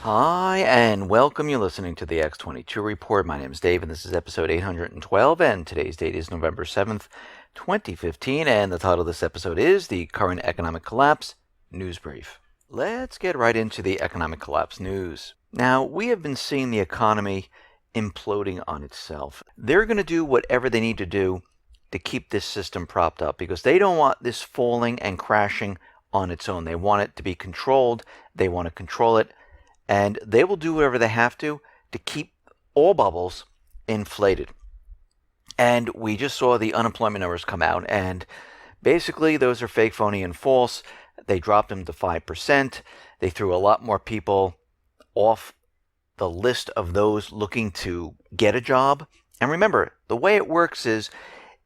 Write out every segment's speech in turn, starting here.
Hi, and welcome. You're listening to the X22 Report. My name is Dave, and this is episode 812, and today's date is November 7th, 2015, and the title of this episode is The Current Economic Collapse News Brief. Let's get right into the economic collapse news. Now, we have been seeing the economy imploding on itself. They're going to do whatever they need to do to keep this system propped up because they don't want this falling and crashing on its own. They want it to be controlled. They want to control it. And they will do whatever they have to keep all bubbles inflated. And we just saw the unemployment numbers come out, and basically those are fake, phony, and false. They dropped them to 5%. They threw a lot more people off the list of those looking to get a job. And remember, the way it works is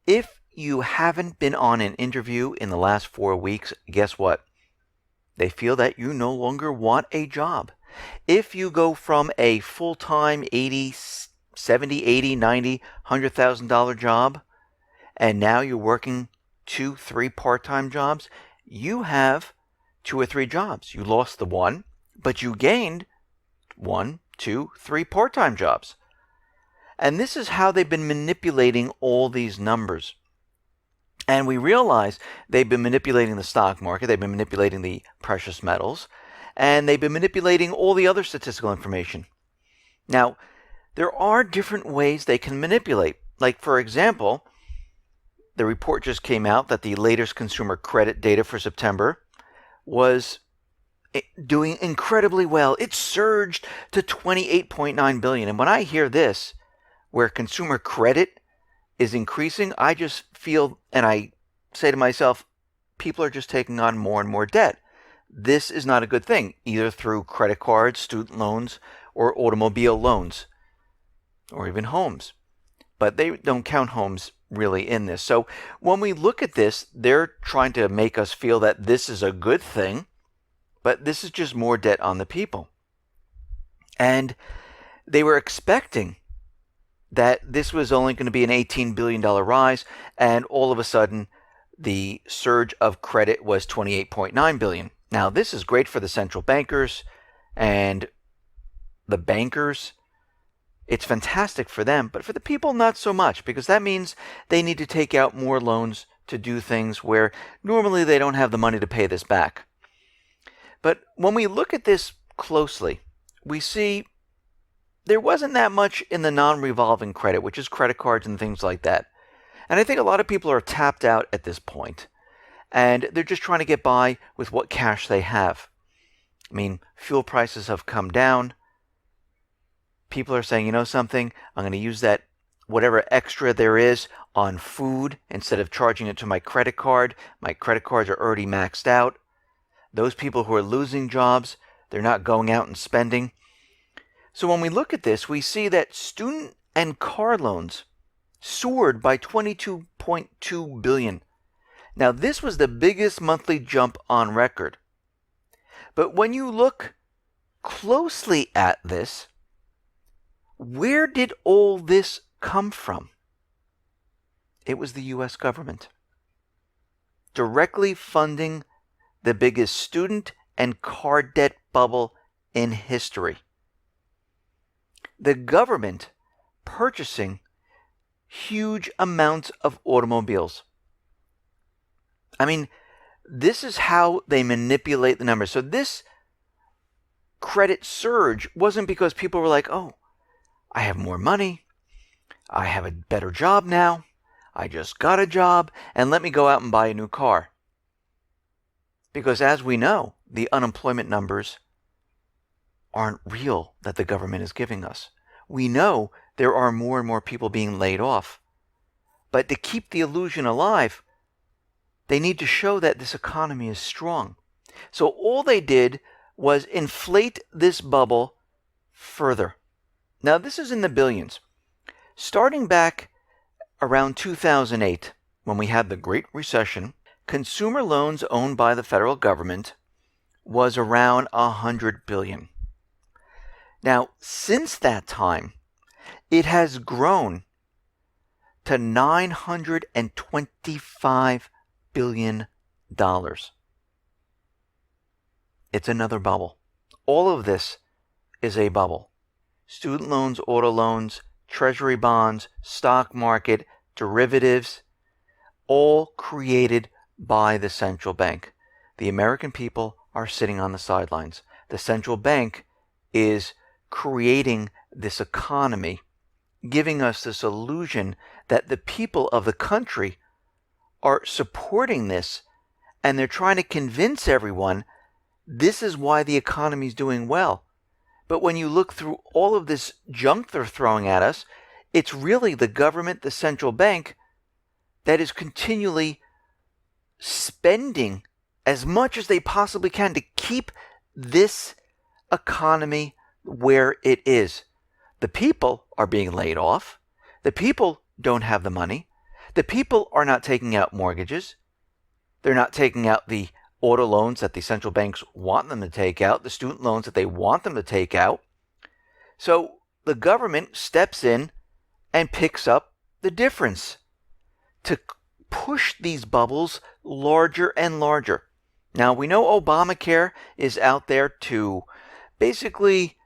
if you haven't been on an interview in the last 4 weeks, guess what? They feel that you no longer want a job. If you go from a full-time $70, $80, $90, $100,000 job, and now you're working 2, 3 part-time jobs, you have 2 or 3 jobs. You lost the one, but you gained 1, 2, 3 part-time jobs. And this is how they've been manipulating all these numbers. And we realize they've been manipulating the stock market, they've been manipulating the precious metals, and they've been manipulating all the other statistical information. Now, there are different ways they can manipulate. Like, for example, the report just came out that the latest consumer credit data for September was doing incredibly well. It surged to $28.9 billion. And when I hear this, where consumer credit is increasing, I just feel, and I say to myself, people are just taking on more and more debt. This is not a good thing, either through credit cards, student loans, or automobile loans, or even homes. But they don't count homes really in this. So when we look at this, they're trying to make us feel that this is a good thing, but this is just more debt on the people. And they were expecting that this was only going to be an $18 billion rise, and all of a sudden, the surge of credit was $28.9 billion. Now, this is great for the central bankers and the bankers. It's fantastic for them, but for the people, not so much, because that means they need to take out more loans to do things where normally they don't have the money to pay this back. But when we look at this closely, we see there wasn't that much in the non-revolving credit, which is credit cards and things like that. And I think a lot of people are tapped out at this point. And they're just trying to get by with what cash they have. I mean, fuel prices have come down. People are saying, you know something, I'm going to use that whatever extra there is on food instead of charging it to my credit card. My credit cards are already maxed out. Those people who are losing jobs, they're not going out and spending. So when we look at this, we see that student and car loans soared by $22.2 billion. Now, this was the biggest monthly jump on record. But when you look closely at this, where did all this come from? It was the U.S. government, directly funding the biggest student and car debt bubble in history. The government purchasing huge amounts of automobiles. I mean, this is how they manipulate the numbers. So this credit surge wasn't because people were like, oh, I have more money. I have a better job now. I just got a job, and let me go out and buy a new car. Because as we know, the unemployment numbers aren't real that the government is giving us. We know there are more and more people being laid off. But to keep the illusion alive, they need to show that this economy is strong. So all they did was inflate this bubble further. Now, this is in the billions. Starting back around 2008, when we had the Great Recession, consumer loans owned by the federal government was around $100 billion. Now, since that it has grown to $925 billion. It's another bubble. All of this is a bubble. Student loans, auto loans, treasury bonds, stock market, derivatives, all created by the central bank. The American people are sitting on the sidelines. The central bank is creating this economy, giving us this illusion that the people of the country are supporting this, and they're trying to convince everyone this is why the economy is doing well. But when you look through all of this junk they're throwing at us, it's really the government, the central bank, that is continually spending as much as they possibly can to keep this economy where it is. The people are being laid off. The people don't have the money. The people are not taking out mortgages. They're not taking out the auto loans that the central banks want them to take out, the student loans that they want them to take out. So the government steps in and picks up the difference to push these bubbles larger and larger. Now, we know Obamacare is out there to basically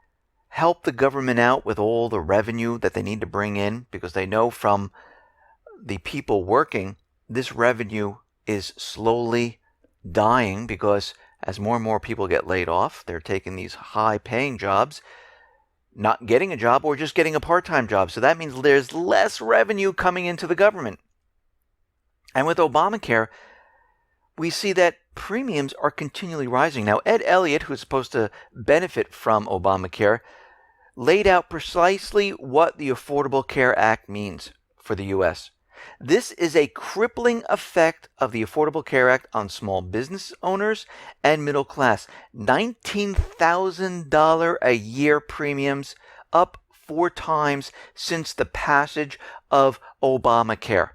help the government out with all the revenue that they need to bring in, because they know from the people working, this revenue is slowly dying, because as more and more people get laid off, they're taking these high-paying jobs, not getting a job, or just getting a part-time job. So that means there's less revenue coming into the government. And with Obamacare, we see that premiums are continually rising. Now, Ed Elliott, who's supposed to benefit from Obamacare, laid out precisely what the Affordable Care Act means for the U.S. This is a crippling effect of the Affordable Care Act on small business owners and middle class. $19,000 a year premiums, up 4 times since the passage of Obamacare.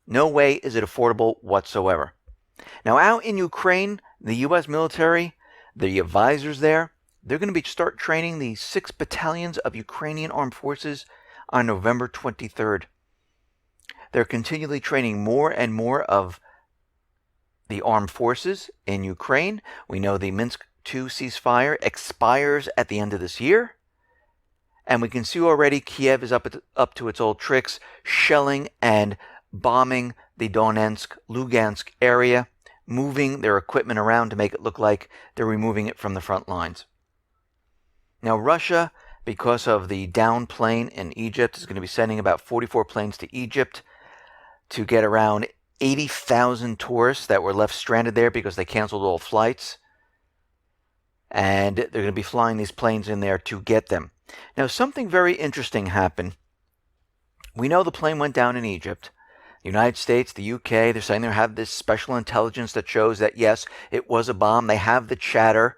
No way is it affordable whatsoever. Now, out in Ukraine, the U.S. military, the advisors there, they're going to start training the 6 battalions of Ukrainian armed forces on November 23rd. They're continually training more and more of the armed forces in Ukraine. We know the Minsk II ceasefire expires at the end of this year. And we can see already Kiev is up to its old tricks, shelling and bombing the Donetsk, Lugansk area, moving their equipment around to make it look like they're removing it from the front lines. Now, Russia, because of the downed plane in Egypt, is going to be sending about 44 planes to Egypt to get around 80,000 tourists that were left stranded there because they canceled all flights. And they're going to be flying these planes in there to get them. Now, something very interesting happened. We know the plane went down in Egypt. The United States, the UK, they're saying they have this special intelligence that shows that, yes, it was a bomb. They have the chatter.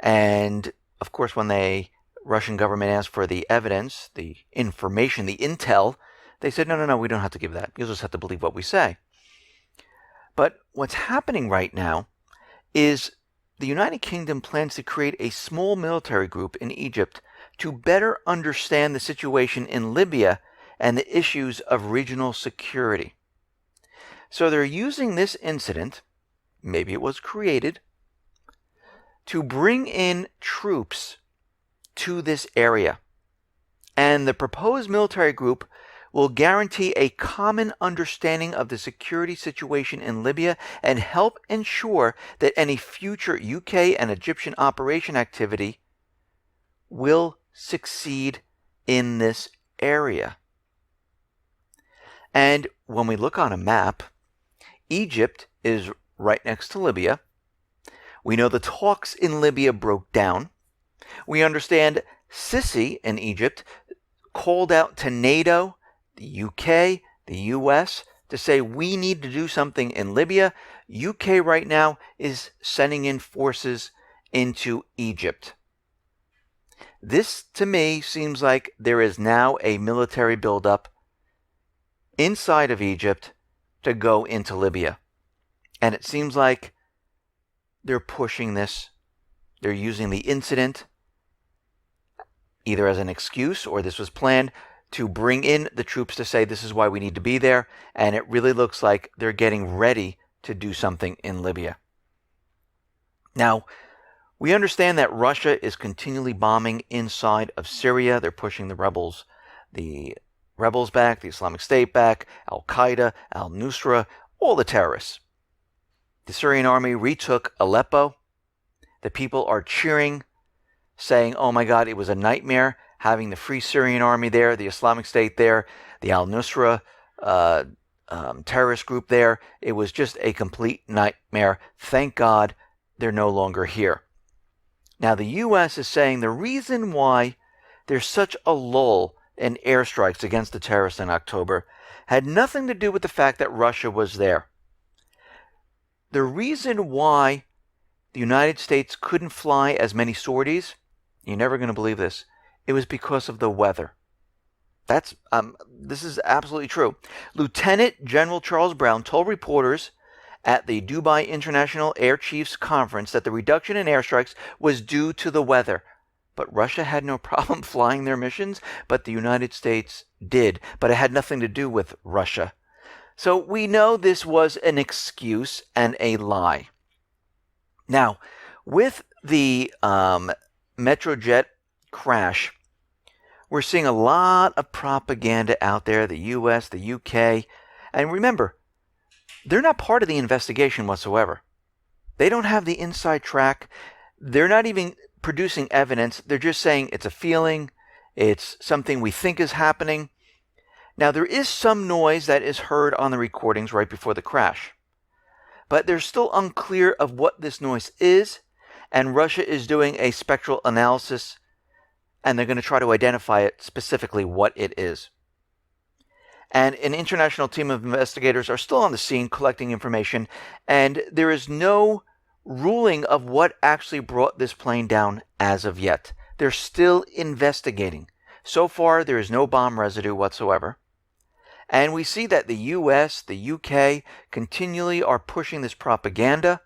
And, of course, when the Russian government asked for the evidence, the information, the intel, they said, no, we don't have to give that. You'll just have to believe what we say. But what's happening right now is the United Kingdom plans to create a small military group in Egypt to better understand the situation in Libya and the issues of regional security. So they're using this incident, maybe it was created, to bring in troops to this area. And the proposed military group will guarantee a common understanding of the security situation in Libya and help ensure that any future UK and Egyptian operation activity will succeed in this area. And when we look on a map, Egypt is right next to Libya. We know the talks in Libya broke down. We understand Sisi in Egypt called out to NATO, the UK, the US, to say we need to do something in Libya. UK right now is sending in forces into Egypt. This, to me, seems like there is now a military buildup inside of Egypt to go into Libya. And it seems like they're pushing this. They're using the incident either as an excuse or this was planned to bring in the troops to say this is why we need to be there. And it really looks like they're getting ready to do something in Libya. Now, We understand that Russia is continually bombing inside of Syria. They're pushing the rebels back, the Islamic State back, Al-Qaeda, al-Nusra, all the terrorists. The Syrian army retook Aleppo. The people are cheering, saying, oh my God, it was a nightmare having the Free Syrian Army there, the Islamic State there, the al-Nusra terrorist group there. It was just a complete nightmare. Thank God they're no longer here. Now, the U.S. is saying the reason why there's such a lull in airstrikes against the terrorists in October had nothing to do with the fact that Russia was there. The reason why the United States couldn't fly as many sorties, you're never going to believe this, it was because of the weather. This is absolutely true. Lieutenant General Charles Brown told reporters at the Dubai International Air Chiefs Conference that the reduction in airstrikes was due to the weather. But Russia had no problem flying their missions, but the United States did. But it had nothing to do with Russia. So we know this was an excuse and a lie. Now, with the Metrojet crash, we're seeing a lot of propaganda out there, the US, the UK. And remember, they're not part of the investigation whatsoever. They don't have the inside track. They're not even producing evidence. They're just saying it's a feeling. It's something we think is happening. Now, there is some noise that is heard on the recordings right before the crash. But they're still unclear of what this noise is. And Russia is doing a spectral analysis. And they're going to try to identify it specifically what it is. And an international team of investigators are still on the scene collecting information, and there is no ruling of what actually brought this plane down as of yet. They're still investigating. So far, there is no bomb residue whatsoever. And we see that the US, the UK continually are pushing this propaganda,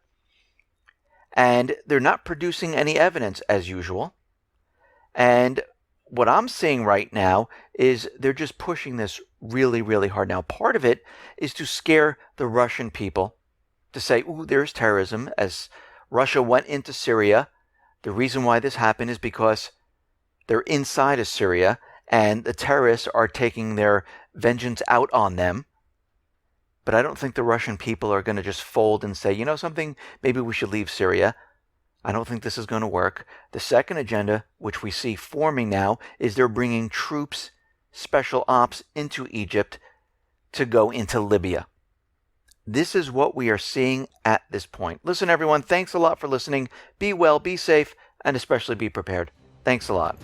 and they're not producing any evidence as usual. And what I'm seeing right now is they're just pushing this really, really hard. Now, part of it is to scare the Russian people to say, ooh, there's terrorism. As Russia went into Syria, the reason why this happened is because they're inside of Syria and the terrorists are taking their vengeance out on them. But I don't think the Russian people are going to just fold and say, you know something, maybe we should leave Syria. I don't think this is going to work. The second agenda, which we see forming now, is they're bringing troops, special ops, into Egypt to go into Libya. This is what we are seeing at this point. Listen, everyone, thanks a lot for listening. Be well, be safe, and especially be prepared. Thanks a lot.